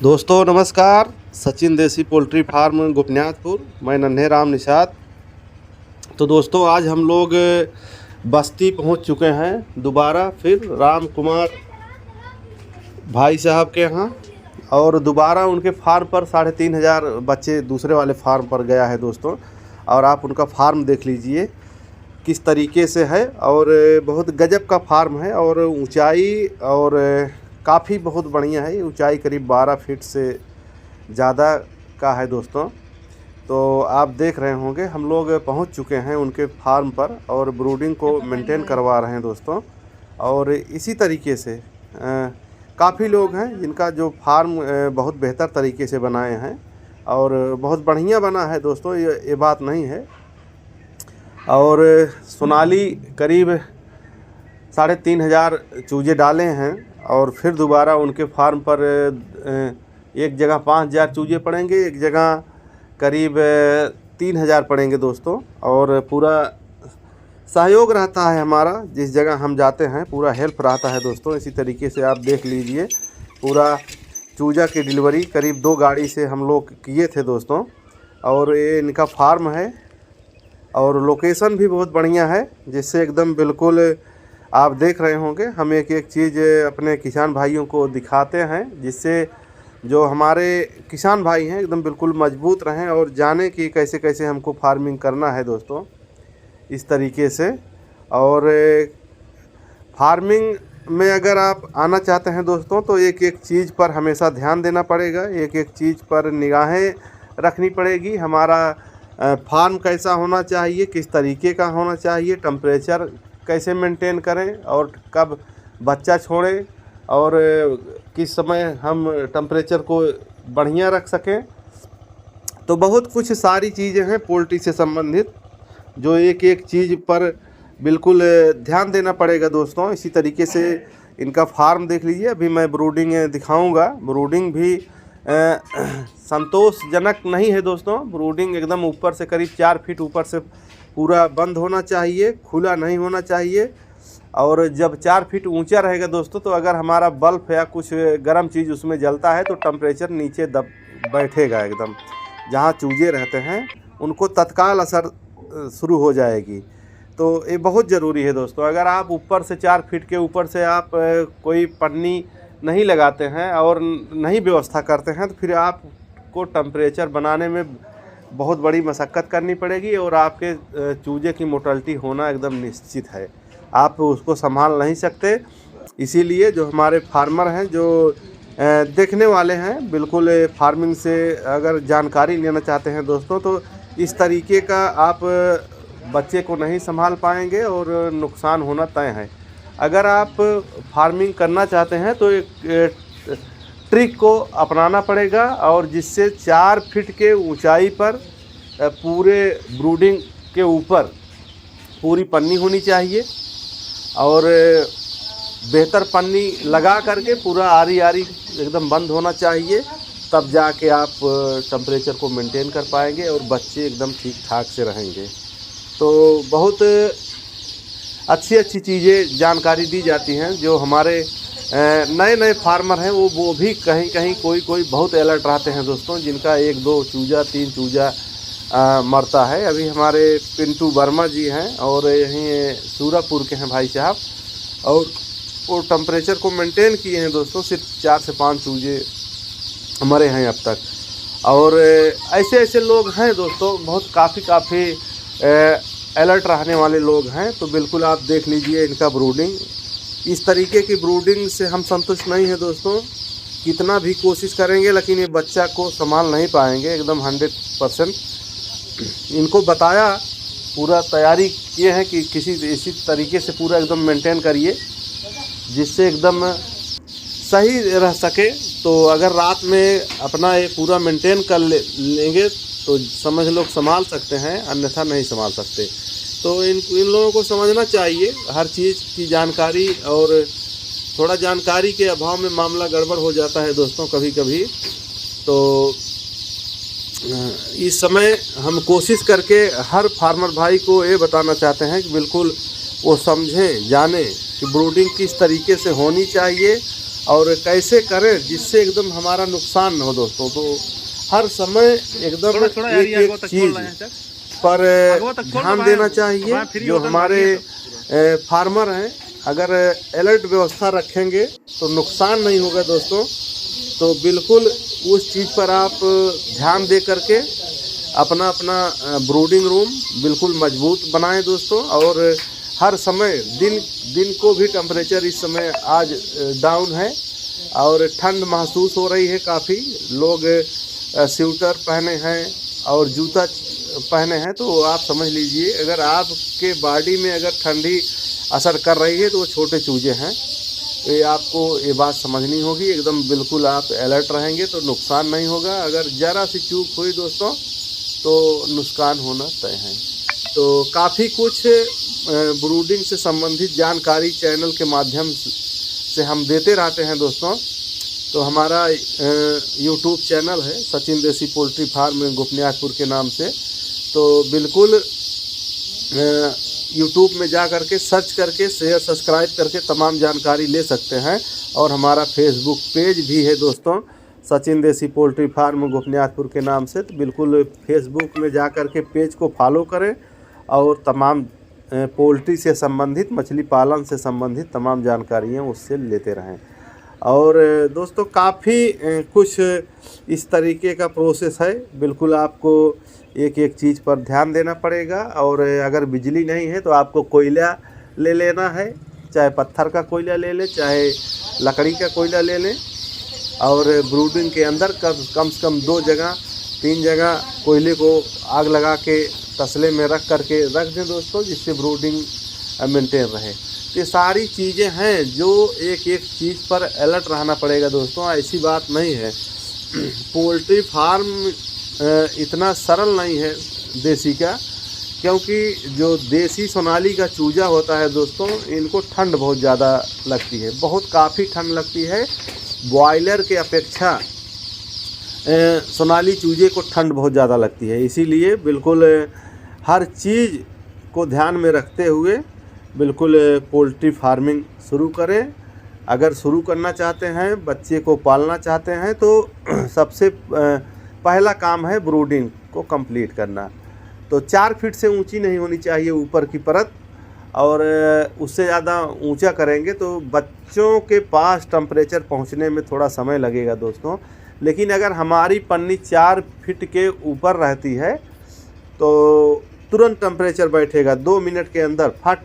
दोस्तों नमस्कार। सचिन देसी पोल्ट्री फार्म गोपनीनाथपुर, मैं नन्हे राम निषाद। तो दोस्तों आज हम लोग बस्ती पहुंच चुके हैं दोबारा फिर राम कुमार भाई साहब के यहाँ, और दोबारा उनके फार्म पर 3500 बच्चे दूसरे वाले फार्म पर गया है दोस्तों। और आप उनका फार्म देख लीजिए किस तरीके से है, और बहुत गजब का फार्म है। और ऊंचाई और काफ़ी बहुत बढ़िया है, ऊंचाई करीब 12 फीट से ज़्यादा का है दोस्तों। तो आप देख रहे होंगे हम लोग पहुंच चुके हैं उनके फार्म पर और ब्रूडिंग को मेंटेन करवा रहे हैं दोस्तों। और इसी तरीके से काफ़ी लोग हैं जिनका जो फार्म बहुत बेहतर तरीके से बनाए हैं और बहुत बढ़िया बना है दोस्तों, ये बात नहीं है। और सोनाली करीब 3500 चूजे डाले हैं, और फिर दोबारा उनके फार्म पर एक जगह 5000 चूजे पड़ेंगे, एक जगह करीब 3000 पड़ेंगे दोस्तों। और पूरा सहयोग रहता है हमारा, जिस जगह हम जाते हैं पूरा हेल्प रहता है दोस्तों। इसी तरीके से आप देख लीजिए पूरा चूजा की डिलीवरी करीब 2 गाड़ी से हम लोग किए थे दोस्तों। और ये इनका फार्म है और लोकेशन भी बहुत बढ़िया है, जिससे एकदम बिल्कुल आप देख रहे होंगे। हम एक एक चीज़ अपने किसान भाइयों को दिखाते हैं, जिससे जो हमारे किसान भाई हैं एकदम बिल्कुल मजबूत रहें और जाने कि कैसे कैसे हमको फार्मिंग करना है दोस्तों, इस तरीके से। और फार्मिंग में अगर आप आना चाहते हैं दोस्तों तो एक एक चीज़ पर हमेशा ध्यान देना पड़ेगा, एक एक चीज़ पर निगाहें रखनी पड़ेगी। हमारा फार्म कैसा होना चाहिए, किस तरीके का होना चाहिए, टेम्परेचर कैसे मेंटेन करें, और कब बच्चा छोड़ें, और किस समय हम टेम्परेचर को बढ़िया रख सकें। तो बहुत कुछ सारी चीज़ें हैं पोल्ट्री से संबंधित, जो एक एक चीज़ पर बिल्कुल ध्यान देना पड़ेगा दोस्तों। इसी तरीके से इनका फार्म देख लीजिए। अभी मैं ब्रूडिंग दिखाऊंगा। ब्रूडिंग भी संतोषजनक नहीं है दोस्तों। ब्रूडिंग एकदम ऊपर से करीब 4 फीट ऊपर से पूरा बंद होना चाहिए, खुला नहीं होना चाहिए। और जब 4 फीट ऊंचा रहेगा दोस्तों, तो अगर हमारा बल्ब या कुछ गर्म चीज़ उसमें जलता है तो टेम्परेचर नीचे दब बैठेगा एकदम। जहाँ चूजे रहते हैं उनको तत्काल असर शुरू हो जाएगी। तो ये बहुत ज़रूरी है दोस्तों। अगर आप ऊपर से 4 फीट के ऊपर से आप कोई पन्नी नहीं लगाते हैं और नहीं व्यवस्था करते हैं, तो फिर आपको टेम्परेचर बनाने में बहुत बड़ी मशक्क़त करनी पड़ेगी, और आपके चूजे की मोर्टेलिटी होना एकदम निश्चित है। आप उसको संभाल नहीं सकते। इसीलिए जो हमारे फार्मर हैं, जो देखने वाले हैं, बिल्कुल फार्मिंग से अगर जानकारी लेना चाहते हैं दोस्तों, तो इस तरीके का आप बच्चे को नहीं संभाल पाएंगे और नुकसान होना तय है। अगर आप फार्मिंग करना चाहते हैं तो एक ट्रिक को अपनाना पड़ेगा, और जिससे 4 फीट के ऊंचाई पर पूरे ब्रूडिंग के ऊपर पूरी पन्नी होनी चाहिए, और बेहतर पन्नी लगा करके पूरा आरी आरी एकदम बंद होना चाहिए। तब जाके आप टेम्परेचर को मेंटेन कर पाएंगे और बच्चे एकदम ठीक ठाक से रहेंगे। तो बहुत अच्छी अच्छी चीज़ें जानकारी दी जाती हैं। जो हमारे नए नए फार्मर हैं वो भी कहीं कहीं कोई बहुत अलर्ट रहते हैं दोस्तों, जिनका 1-2 चूजा 3 चूजा मरता है। अभी हमारे पिंटू वर्मा जी हैं और यहीं सूरापुर के हैं भाई साहब, और वो टेम्परेचर को मेंटेन किए हैं दोस्तों। सिर्फ 4 से 5 चूजे मरे हैं अब तक। और ऐसे ऐसे लोग हैं दोस्तों, बहुत काफ़ी अलर्ट रहने वाले लोग हैं। तो बिल्कुल आप देख लीजिए इनका ब्रूडिंग। इस तरीके की ब्रूडिंग से हम संतुष्ट नहीं है दोस्तों। कितना भी कोशिश करेंगे लेकिन ये बच्चा को संभाल नहीं पाएंगे एकदम 100%। इनको बताया, पूरा तैयारी किए हैं कि इसी तरीके से पूरा एकदम मेंटेन करिए, जिससे एकदम सही रह सके। तो अगर रात में अपना ये पूरा मेंटेन कर लेंगे तो समझ लोग संभाल सकते हैं, अन्यथा नहीं संभाल सकते। तो इन लोगों को समझना चाहिए हर चीज़ की जानकारी, और थोड़ा जानकारी के अभाव में मामला गड़बड़ हो जाता है दोस्तों कभी कभी। तो इस समय हम कोशिश करके हर फार्मर भाई को ये बताना चाहते हैं कि बिल्कुल वो समझें, जानें कि ब्रूडिंग किस तरीके से होनी चाहिए और कैसे करें जिससे एकदम हमारा नुकसान न हो दोस्तों। तो हर समय एकदम एक चीज़ पर ध्यान देना चाहिए। जो हमारे फार्मर हैं, अगर अलर्ट व्यवस्था रखेंगे तो नुकसान नहीं होगा दोस्तों। तो बिल्कुल उस चीज़ पर आप ध्यान दे करके अपना ब्रूडिंग रूम बिल्कुल मजबूत बनाएं दोस्तों। और हर समय दिन को भी टेम्परेचर इस समय आज डाउन है और ठंड महसूस हो रही है काफ़ी। लोग स्वेटर पहने हैं और जूता पहने हैं, तो आप समझ लीजिए अगर आपके बॉडी में अगर ठंडी असर कर रही है तो वो छोटे चूजे हैं। ये आपको ये बात समझनी होगी। एकदम बिल्कुल आप अलर्ट रहेंगे तो नुकसान नहीं होगा। अगर ज़रा सी चूक हुई दोस्तों तो नुकसान होना तय है। तो काफ़ी कुछ ब्रूडिंग से संबंधित जानकारी चैनल के माध्यम से हम देते रहते हैं दोस्तों। तो हमारा यूट्यूब चैनल है सचिन देसी पोल्ट्री फार्म गोपनीयपुर के नाम से। तो बिल्कुल यूट्यूब में जा करके सर्च करके शेयर सब्सक्राइब करके तमाम जानकारी ले सकते हैं। और हमारा फेसबुक पेज भी है दोस्तों, सचिन देसी पोल्ट्री फार्म गोपनीयपुर के नाम से। तो बिल्कुल फेसबुक में जा करके पेज को फॉलो करें और तमाम पोल्ट्री से संबंधित, मछली पालन से संबंधित तमाम जानकारियाँ उससे लेते रहें। और दोस्तों काफ़ी कुछ इस तरीके का प्रोसेस है। बिल्कुल आपको एक एक चीज़ पर ध्यान देना पड़ेगा। और अगर बिजली नहीं है तो आपको कोयला ले लेना है, चाहे पत्थर का कोयला ले लें, चाहे लकड़ी का कोयला ले लें। और ब्रूडिंग के अंदर कम से कम 2 जगह 3 जगह कोयले को आग लगा के तसले में रख करके रख दें दोस्तों, जिससे ब्रूडिंग मेंटेन रहे। ये सारी चीज़ें हैं जो एक एक चीज़ पर अलर्ट रहना पड़ेगा दोस्तों। ऐसी बात नहीं है। पोल्ट्री फार्म इतना सरल नहीं है देसी का, क्योंकि जो देसी सोनाली का चूजा होता है दोस्तों, इनको ठंड बहुत ज़्यादा लगती है, काफ़ी ठंड लगती है। बॉयलर के अपेक्षा सोनाली चूजे को ठंड बहुत ज़्यादा लगती है। इसीलिए बिल्कुल हर चीज़ को ध्यान में रखते हुए बिल्कुल पोल्ट्री फार्मिंग शुरू करें। अगर शुरू करना चाहते हैं, बच्चे को पालना चाहते हैं, तो सबसे पहला काम है ब्रूडिंग को कंप्लीट करना। तो 4 फीट से ऊंची नहीं होनी चाहिए ऊपर की परत, और उससे ज़्यादा ऊंचा करेंगे तो बच्चों के पास टेम्परेचर पहुंचने में थोड़ा समय लगेगा दोस्तों। लेकिन अगर हमारी पन्नी 4 फीट के ऊपर रहती है तो तुरंत टेम्परेचर बैठेगा 2 मिनट के अंदर, फट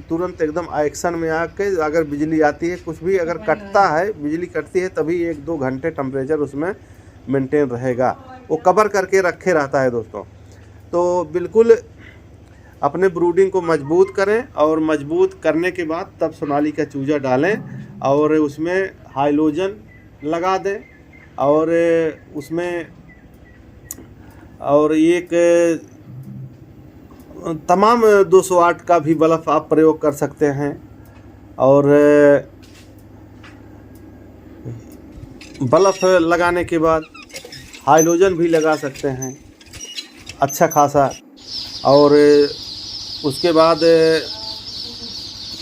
तुरंत एकदम एक्शन में आके। अगर बिजली आती है, कुछ भी अगर कटता है, बिजली कटती है, तभी 1-2 घंटे टेम्परेचर उसमें मेंटेन रहेगा। वो कवर करके रखे रहता है दोस्तों। तो बिल्कुल अपने ब्रूडिंग को मजबूत करें, और मजबूत करने के बाद तब सोनाली का चूजा डालें और उसमें हाइलोजन लगा दें। और उसमें और एक तमाम 208 का भी बल्ब आप प्रयोग कर सकते हैं। और बल्ब लगाने के बाद हाइलोजन भी लगा सकते हैं अच्छा खासा। और उसके बाद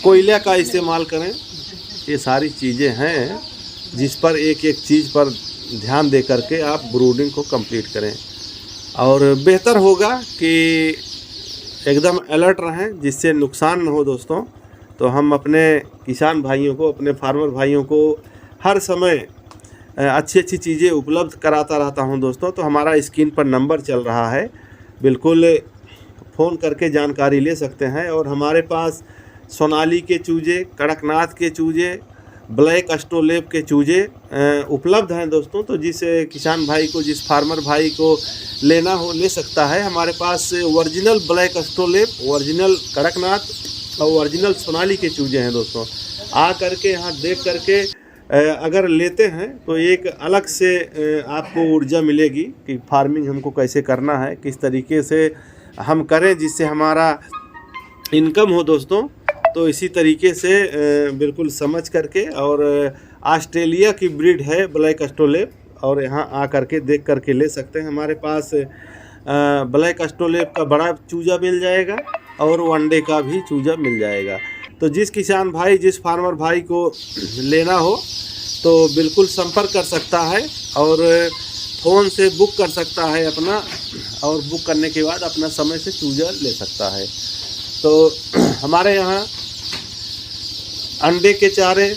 कोयला का इस्तेमाल करें। ये सारी चीज़ें हैं जिस पर एक एक चीज़ पर ध्यान दे करके आप ब्रूडिंग को कंप्लीट करें। और बेहतर होगा कि एकदम अलर्ट रहें, जिससे नुकसान न हो दोस्तों। तो हम अपने किसान भाइयों को, अपने फार्मर भाइयों को हर समय अच्छी चीज़ें उपलब्ध कराता रहता हूं दोस्तों। तो हमारा स्क्रीन पर नंबर चल रहा है, बिल्कुल फ़ोन करके जानकारी ले सकते हैं। और हमारे पास सोनाली के चूजे, कड़कनाथ के चूजे, ब्लैक एस्ट्रोलेब के चूजे उपलब्ध हैं दोस्तों। तो जिस किसान भाई को, जिस फार्मर भाई को लेना हो ले सकता है। हमारे पास original black australorp, original Kadaknath और ओरिजिनल सोनाली के चूजे हैं दोस्तों। आ करके यहाँ देख करके अगर लेते हैं तो एक अलग से आपको ऊर्जा मिलेगी कि फार्मिंग हमको कैसे करना है, किस तरीके से हम करें जिससे हमारा इनकम हो दोस्तों। तो इसी तरीके से बिल्कुल समझ करके, और ऑस्ट्रेलिया की ब्रीड है ब्लैक एस्ट्रोलेब, और यहाँ आ करके देख करके ले सकते हैं। हमारे पास ब्लैक एस्ट्रोलेब का बड़ा चूजा मिल जाएगा और वनडे का भी चूजा मिल जाएगा। तो जिस किसान भाई, जिस फार्मर भाई को लेना हो तो बिल्कुल संपर्क कर सकता है और फ़ोन से बुक कर सकता है अपना, और बुक करने के बाद अपना समय से चूजा ले सकता है। तो हमारे यहाँ अंडे के चारे,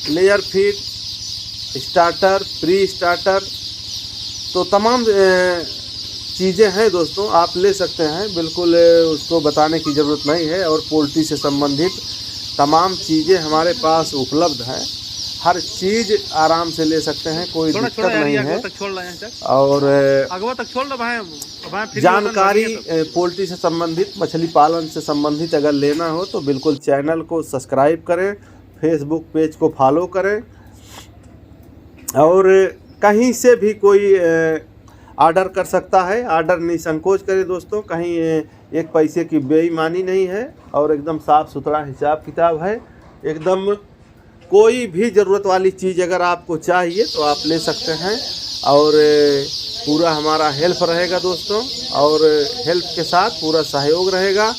layer feed, starter, pre starter, तो तमाम चीज़ें हैं दोस्तों, आप ले सकते हैं। बिल्कुल उसको बताने की ज़रूरत नहीं है। और पोल्ट्री से संबंधित तमाम चीज़ें हमारे पास उपलब्ध हैं। हर चीज़ आराम से ले सकते हैं, कोई दिक्कत नहीं है। और जानकारी पोल्ट्री से संबंधित, मछली पालन से संबंधित अगर लेना हो तो बिल्कुल चैनल को सब्सक्राइब करें, फेसबुक पेज को फॉलो करें, और कहीं से भी कोई ऑर्डर कर सकता है। ऑर्डर निसंकोच करें दोस्तों, कहीं एक पैसे की बेईमानी नहीं है और एकदम साफ़ सुथरा हिसाब किताब है। एकदम कोई भी ज़रूरत वाली चीज़ अगर आपको चाहिए तो आप ले सकते हैं, और पूरा हमारा हेल्प रहेगा दोस्तों, और हेल्प के साथ पूरा सहयोग रहेगा।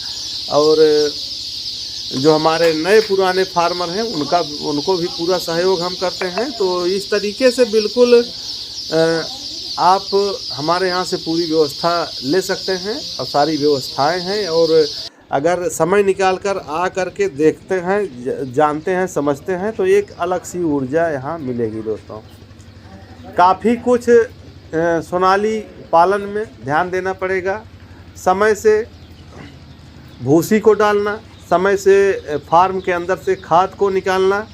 और जो हमारे नए पुराने फार्मर हैं उनको भी पूरा सहयोग हम करते हैं। तो इस तरीके से बिल्कुल आप हमारे यहाँ से पूरी व्यवस्था ले सकते हैं, और सारी व्यवस्थाएं हैं। और अगर समय निकाल कर आ करके देखते हैं, जानते हैं, समझते हैं, तो एक अलग सी ऊर्जा यहाँ मिलेगी दोस्तों। काफ़ी कुछ सोनाली पालन में ध्यान देना पड़ेगा। समय से भूसी को डालना, समय से फार्म के अंदर से खाद को निकालना,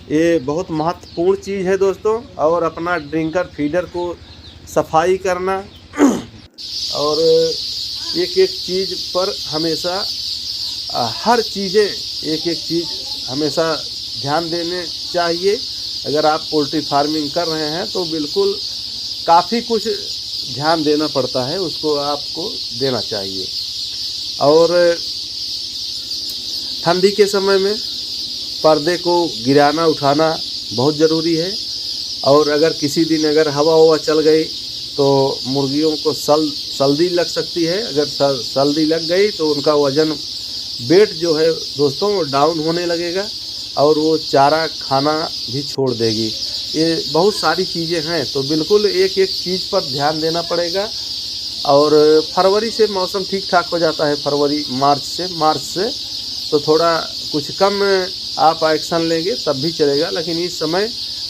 ये बहुत महत्वपूर्ण चीज़ है दोस्तों। और अपना ड्रिंकर फीडर को सफाई करना, और एक एक चीज़ पर हमेशा हर चीज़ें एक चीज़ हमेशा ध्यान देने चाहिए। अगर आप पोल्ट्री फार्मिंग कर रहे हैं तो बिल्कुल काफ़ी कुछ ध्यान देना पड़ता है, उसको आपको देना चाहिए। और ठंडी के समय में पर्दे को गिराना उठाना बहुत ज़रूरी है। और अगर किसी दिन अगर हवा चल गई तो मुर्गियों को सर्दी लग सकती है। अगर सर्दी लग गई तो उनका वज़न, वेट जो है दोस्तों वो डाउन होने लगेगा, और वो चारा खाना भी छोड़ देगी। ये बहुत सारी चीज़ें हैं, तो बिल्कुल एक एक चीज़ पर ध्यान देना पड़ेगा। और फरवरी से मौसम ठीक ठाक हो जाता है, फरवरी मार्च से तो थोड़ा कुछ कम आप एक्शन लेंगे तब भी चलेगा, लेकिन इस समय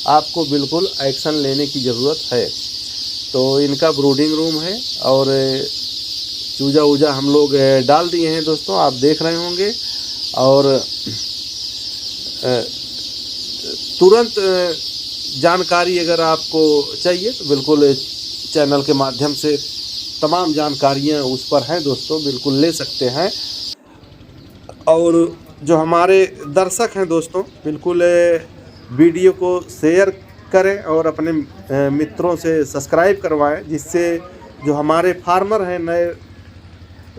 आपको बिल्कुल एक्शन लेने की ज़रूरत है। तो इनका ब्रूडिंग रूम है, और चूजा वूजा हम लोग डाल दिए हैं दोस्तों, आप देख रहे होंगे। और तुरंत जानकारी अगर आपको चाहिए तो बिल्कुल चैनल के माध्यम से तमाम जानकारियाँ उस पर हैं दोस्तों, बिल्कुल ले सकते हैं। और जो हमारे दर्शक हैं दोस्तों, बिल्कुल वीडियो को शेयर करें और अपने मित्रों से सब्सक्राइब करवाएं, जिससे जो हमारे फार्मर हैं नए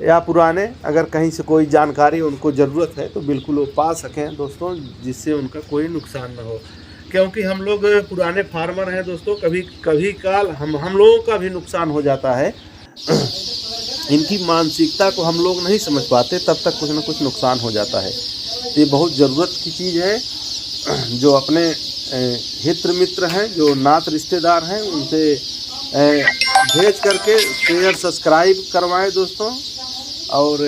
या पुराने, अगर कहीं से कोई जानकारी उनको ज़रूरत है तो बिल्कुल वो पा सकें दोस्तों, जिससे उनका कोई नुकसान ना हो। क्योंकि हम लोग पुराने फार्मर हैं दोस्तों, कभी काल हम लोगों का भी नुकसान हो जाता है। इनकी मानसिकता को हम लोग नहीं समझ पाते, तब तक कुछ ना कुछ नुकसान हो जाता है। तो ये बहुत ज़रूरत की चीज़ है। जो अपने हित मित्र हैं, जो नात रिश्तेदार हैं, उनसे भेज करके शेयर सब्सक्राइब करवाएं दोस्तों। और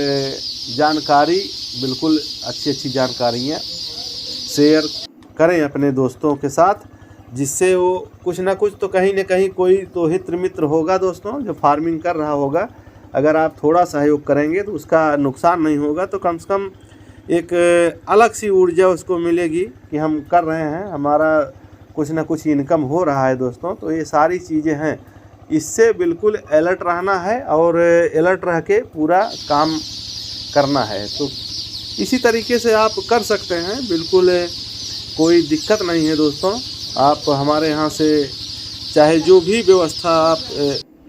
जानकारी बिल्कुल अच्छी जानकारियाँ शेयर करें अपने दोस्तों के साथ, जिससे वो कुछ ना कुछ तो कहीं ना कहीं कोई तो हित मित्र होगा दोस्तों जो फार्मिंग कर रहा होगा। अगर आप थोड़ा सहयोग करेंगे तो उसका नुकसान नहीं होगा, तो कम से कम एक अलग सी ऊर्जा उसको मिलेगी कि हम कर रहे हैं, हमारा कुछ ना कुछ इनकम हो रहा है दोस्तों। तो ये सारी चीज़ें हैं, इससे बिल्कुल अलर्ट रहना है और अलर्ट रह के पूरा काम करना है। तो इसी तरीके से आप कर सकते हैं, बिल्कुल कोई दिक्कत नहीं है दोस्तों। आप हमारे यहाँ से चाहे जो भी व्यवस्था आप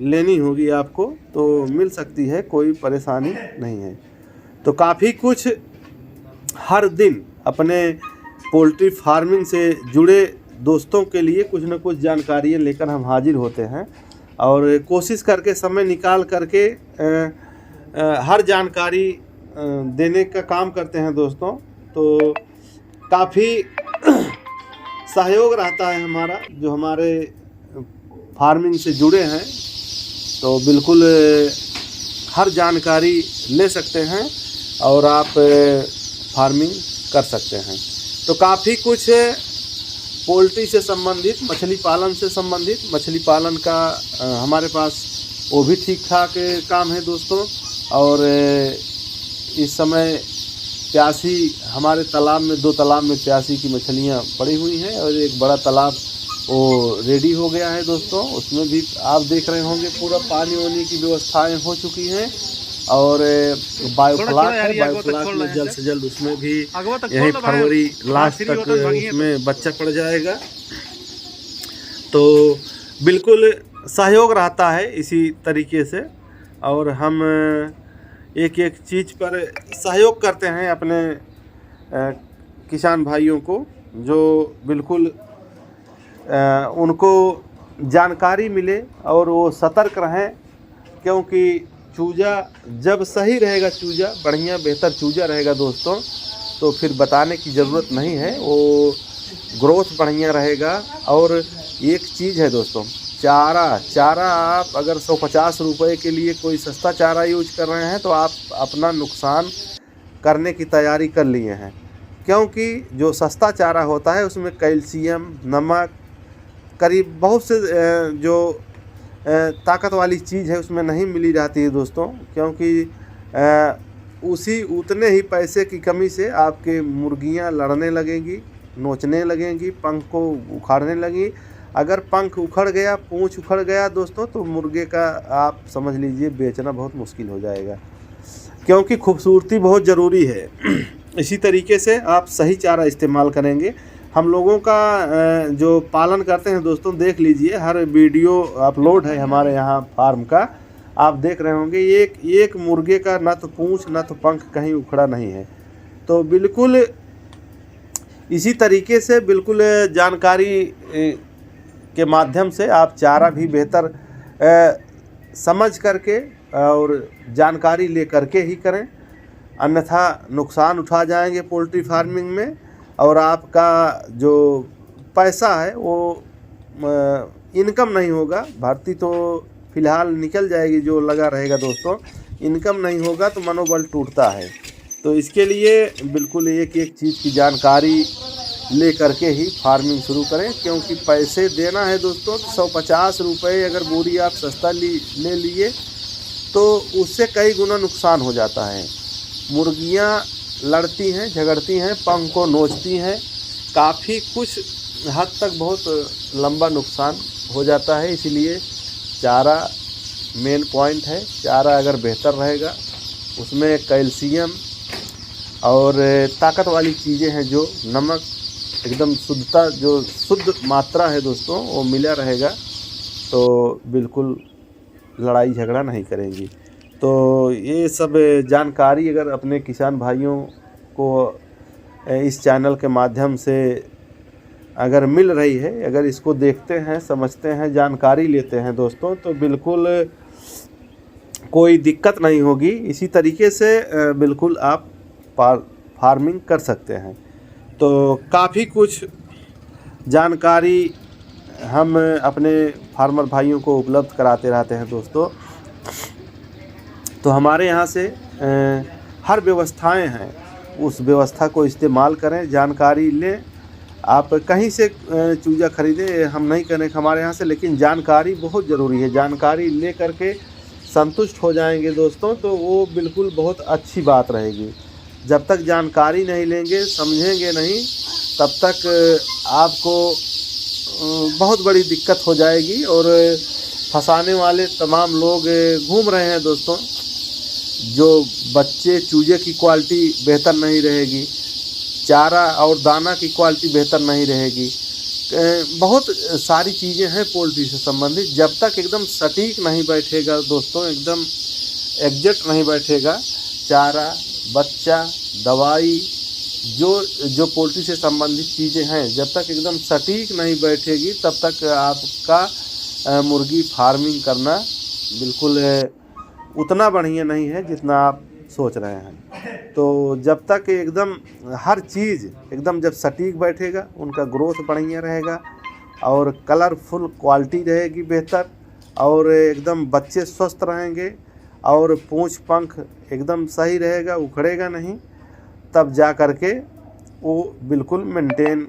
लेनी होगी आपको तो मिल सकती है, कोई परेशानी नहीं है। तो काफ़ी कुछ हर दिन अपने पोल्ट्री फार्मिंग से जुड़े दोस्तों के लिए कुछ न कुछ जानकारियाँ लेकर हम हाजिर होते हैं और कोशिश करके समय निकाल करके हर जानकारी देने का काम करते हैं दोस्तों। तो काफ़ी सहयोग रहता है हमारा, जो हमारे फार्मिंग से जुड़े हैं, तो बिल्कुल हर जानकारी ले सकते हैं और आप फार्मिंग कर सकते हैं। तो काफ़ी कुछ पोल्ट्री से संबंधित, मछली पालन से संबंधित, मछली पालन का हमारे पास वो भी ठीक ठाक काम है दोस्तों। और इस समय प्यासी हमारे तालाब में, 2 तालाब में प्यासी की मछलियाँ पड़ी हुई हैं और एक बड़ा तालाब वो रेडी हो गया है दोस्तों। उसमें भी आप देख रहे होंगे पूरा पानी वानी की व्यवस्थाएं हो चुकी हैं। और बायोफ्लाक है, बायोफ्लाक में जल्द से जल्द उसमें भी यही फरवरी लास्ट तक उसमें बच्चा पड़ जाएगा। तो बिल्कुल सहयोग रहता है इसी तरीके से, और हम एक एक चीज़ पर सहयोग करते हैं अपने किसान भाइयों को, जो बिल्कुल उनको जानकारी मिले और वो सतर्क रहें। क्योंकि चूजा जब सही रहेगा, चूजा बढ़िया बेहतर चूजा रहेगा दोस्तों, तो फिर बताने की ज़रूरत नहीं है, वो ग्रोथ बढ़िया रहेगा। और एक चीज़ है दोस्तों, चारा आप अगर 150 रुपये के लिए कोई सस्ता चारा यूज कर रहे हैं तो आप अपना नुकसान करने की तैयारी कर लिए हैं। क्योंकि जो सस्ता चारा होता है उसमें कैल्शियम, नमक, करीब बहुत से जो ताकत वाली चीज़ है उसमें नहीं मिली जाती है दोस्तों। क्योंकि उतने ही पैसे की कमी से आपके मुर्गियां लड़ने लगेंगी, नोचने लगेंगी, पंख को उखाड़ने लगेंगी। अगर पंख उखड़ गया, पूंछ उखड़ गया दोस्तों, तो मुर्गे का आप समझ लीजिए बेचना बहुत मुश्किल हो जाएगा। क्योंकि खूबसूरती बहुत ज़रूरी है। इसी तरीके से आप सही चारा इस्तेमाल करेंगे। हम लोगों का जो पालन करते हैं दोस्तों, देख लीजिए, हर वीडियो अपलोड है हमारे यहाँ फार्म का, आप देख रहे होंगे। एक मुर्गे का ना तो पूंछ ना तो पंख कहीं उखड़ा नहीं है। तो बिल्कुल इसी तरीके से बिल्कुल जानकारी के माध्यम से आप चारा भी बेहतर समझ करके और जानकारी ले करके ही करें, अन्यथा नुकसान उठा जाएंगे पोल्ट्री फार्मिंग में। और आपका जो पैसा है वो इनकम नहीं होगा। भर्ती तो फ़िलहाल निकल जाएगी जो लगा रहेगा दोस्तों, इनकम नहीं होगा तो मनोबल टूटता है। तो इसके लिए बिल्कुल एक एक चीज़ की जानकारी ले करके ही फार्मिंग शुरू करें। क्योंकि पैसे देना है दोस्तों, 150 रुपये अगर बोरी आप सस्ता ले लिए तो उससे कई गुना नुकसान हो जाता है। मुर्गियां लड़ती हैं, झगड़ती हैं, पंख को नोचती हैं, काफ़ी कुछ हद तक बहुत लंबा नुकसान हो जाता है। इसीलिए चारा मेन पॉइंट है। चारा अगर बेहतर रहेगा, उसमें कैल्शियम और ताकत वाली चीज़ें हैं, जो नमक एकदम शुद्धता, जो शुद्ध मात्रा है दोस्तों, वो मिला रहेगा, तो बिल्कुल लड़ाई झगड़ा नहीं करेंगी। तो ये सब जानकारी अगर अपने किसान भाइयों को इस चैनल के माध्यम से अगर मिल रही है, अगर इसको देखते हैं, समझते हैं, जानकारी लेते हैं दोस्तों, तो बिल्कुल कोई दिक्कत नहीं होगी। इसी तरीके से बिल्कुल आप फार्मिंग कर सकते हैं। तो काफ़ी कुछ जानकारी हम अपने फार्मर भाइयों को उपलब्ध कराते रहते हैं दोस्तों। तो हमारे यहाँ से हर व्यवस्थाएं हैं, उस व्यवस्था को इस्तेमाल करें, जानकारी लें। आप कहीं से चूजा खरीदें, हम नहीं करें हमारे यहाँ से, लेकिन जानकारी बहुत ज़रूरी है। जानकारी ले करके संतुष्ट हो जाएंगे दोस्तों, तो वो बिल्कुल बहुत अच्छी बात रहेगी। जब तक जानकारी नहीं लेंगे, समझेंगे नहीं, तब तक आपको बहुत बड़ी दिक्कत हो जाएगी। और फंसाने वाले तमाम लोग घूम रहे हैं दोस्तों। जो बच्चे चूजे की क्वालिटी बेहतर नहीं रहेगी, चारा और दाना की क्वालिटी बेहतर नहीं रहेगी, बहुत सारी चीज़ें हैं पोल्ट्री से संबंधित। जब तक एकदम सटीक नहीं बैठेगा दोस्तों, एकदम एग्जैक्ट नहीं बैठेगा चारा, बच्चा, दवाई, जो पोल्ट्री से संबंधित चीज़ें हैं, जब तक एकदम सटीक नहीं बैठेगी, तब तक आपका मुर्गी फार्मिंग करना बिल्कुल उतना बढ़िया नहीं है जितना आप सोच रहे हैं। तो जब तक एकदम हर चीज़ एकदम जब सटीक बैठेगा, उनका ग्रोथ बढ़िया रहेगा और कलरफुल क्वालिटी रहेगी बेहतर, और एकदम बच्चे स्वस्थ रहेंगे और पूँछ पंख एकदम सही रहेगा, उखड़ेगा नहीं, तब जा कर के वो बिल्कुल मेंटेन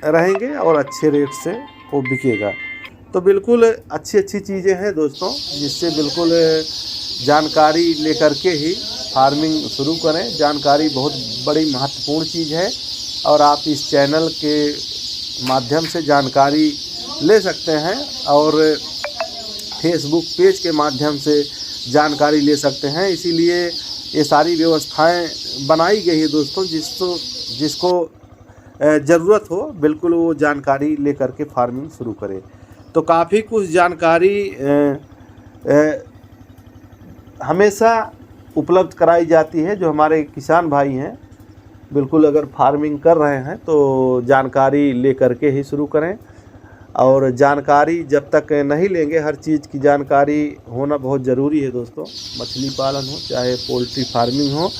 रहेंगे और अच्छे रेट से वो बिकेगा। तो बिल्कुल अच्छी चीज़ें हैं दोस्तों, जिससे बिल्कुल जानकारी लेकर के ही फार्मिंग शुरू करें। जानकारी बहुत बड़ी महत्वपूर्ण चीज़ है और आप इस चैनल के माध्यम से जानकारी ले सकते हैं और फेसबुक पेज के माध्यम से जानकारी ले सकते हैं। इसीलिए ये सारी व्यवस्थाएं बनाई गई है दोस्तों, जिसको ज़रूरत हो बिल्कुल वो जानकारी लेकर के फार्मिंग शुरू करें। तो काफ़ी कुछ जानकारी हमेशा उपलब्ध कराई जाती है। जो हमारे किसान भाई हैं, बिल्कुल अगर फार्मिंग कर रहे हैं तो जानकारी ले करके ही शुरू करें। और जानकारी जब तक नहीं लेंगे, हर चीज़ की जानकारी होना बहुत ज़रूरी है दोस्तों। मछली पालन हो चाहे पोल्ट्री फार्मिंग हो,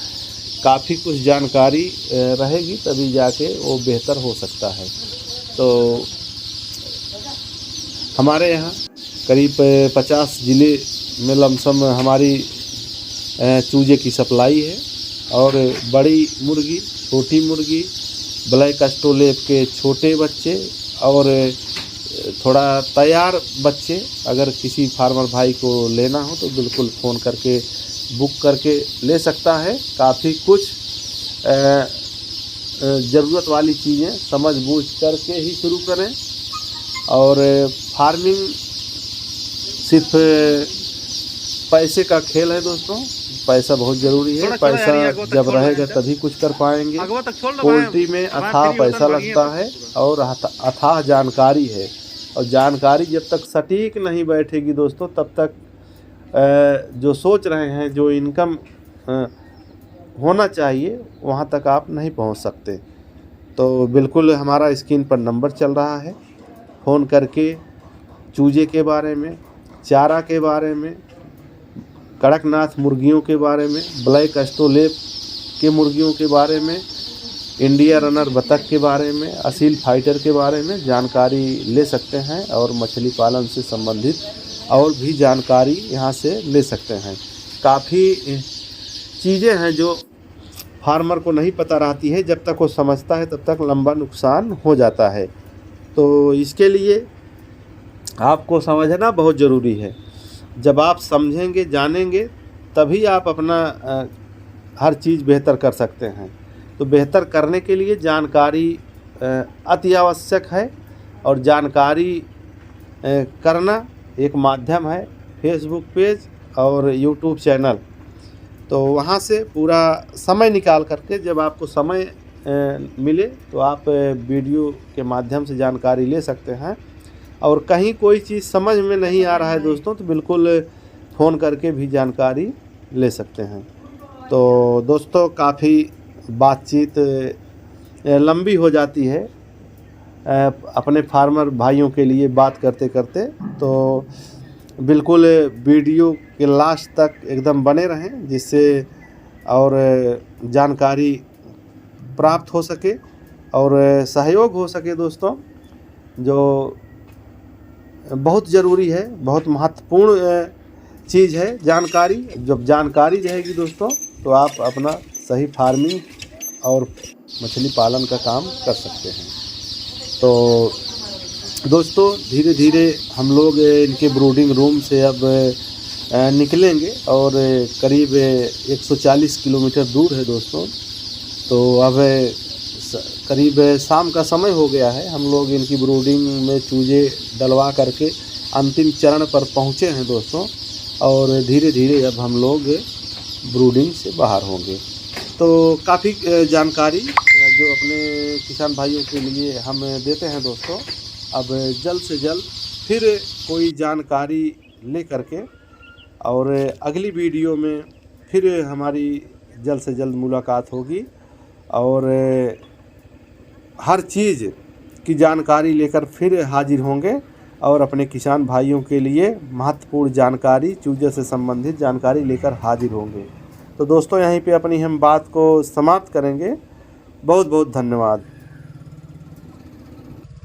काफ़ी कुछ जानकारी रहेगी तभी जाके वो बेहतर हो सकता है। तो हमारे यहाँ करीब 50 ज़िले में लमसम हमारी चूजे की सप्लाई है और बड़ी मुर्गी, छोटी मुर्गी, ब्लैक एस्ट्रोलेप के छोटे बच्चे और थोड़ा तैयार बच्चे, अगर किसी फार्मर भाई को लेना हो तो बिल्कुल फ़ोन करके बुक करके ले सकता है। काफ़ी कुछ ज़रूरत वाली चीज़ें समझ बूझ करके ही शुरू करें। और फार्मिंग सिर्फ पैसे का खेल है दोस्तों, पैसा बहुत ज़रूरी है। पैसा जब रहेगा तभी कुछ कर पाएंगे। पोल्ट्री में अथाह पैसा लगता है और अथाह जानकारी है, और जानकारी जब तक सटीक नहीं बैठेगी दोस्तों, तब तक जो सोच रहे हैं, जो इनकम होना चाहिए, वहाँ तक आप नहीं पहुँच सकते। तो बिल्कुल हमारा स्क्रीन पर नंबर चल रहा है, फ़ोन करके चूजे के बारे में, चारा के बारे में, कड़कनाथ मुर्गियों के बारे में, ब्लैक एस्ट्रोलेप के मुर्गियों के बारे में, इंडिया रनर बतख के बारे में, असील फाइटर के बारे में जानकारी ले सकते हैं। और मछली पालन से संबंधित और भी जानकारी यहाँ से ले सकते हैं। काफ़ी चीज़ें हैं जो फार्मर को नहीं पता रहती है, जब तक वो समझता है तब तक लंबा नुकसान हो जाता है। तो इसके लिए आपको समझना बहुत ज़रूरी है। जब आप समझेंगे, जानेंगे, तभी आप अपना हर चीज़ बेहतर कर सकते हैं। तो बेहतर करने के लिए जानकारी अति आवश्यक है, और जानकारी करना एक माध्यम है फेसबुक पेज और यूट्यूब चैनल। तो वहाँ से पूरा समय निकाल करके, जब आपको समय मिले तो आप वीडियो के माध्यम से जानकारी ले सकते हैं। और कहीं कोई चीज़ समझ में नहीं आ रहा है दोस्तों, तो बिल्कुल फ़ोन करके भी जानकारी ले सकते हैं। तो दोस्तों काफ़ी बातचीत लंबी हो जाती है अपने फार्मर भाइयों के लिए बात करते करते, तो बिल्कुल वीडियो के लास्ट तक एकदम बने रहें, जिससे और जानकारी प्राप्त हो सके और सहयोग हो सके दोस्तों, जो बहुत ज़रूरी है, बहुत महत्वपूर्ण चीज़ है जानकारी। जब जानकारी रहेगी दोस्तों, तो आप अपना सही फार्मिंग और मछली पालन का काम कर सकते हैं। तो दोस्तों धीरे धीरे हम लोग इनके ब्रूडिंग रूम से अब निकलेंगे, और करीब 140 किलोमीटर दूर है दोस्तों। तो अब करीब शाम का समय हो गया है। हम लोग इनकी ब्रूडिंग में चूजे डलवा करके अंतिम चरण पर पहुँचे हैं दोस्तों, और धीरे धीरे अब हम लोग ब्रूडिंग से बाहर होंगे। तो काफ़ी जानकारी जो अपने किसान भाइयों के लिए हम देते हैं दोस्तों। अब जल्द से जल्द फिर कोई जानकारी ले करके और अगली वीडियो में फिर हमारी जल्द से जल्द मुलाकात होगी, और हर चीज़ की जानकारी लेकर फिर हाजिर होंगे, और अपने किसान भाइयों के लिए महत्वपूर्ण जानकारी, चूजे से संबंधित जानकारी लेकर हाजिर होंगे। तो तो दोस्तों यहीं पे अपनी हम बात को समाप्त करेंगे। बहुत बहुत धन्यवाद।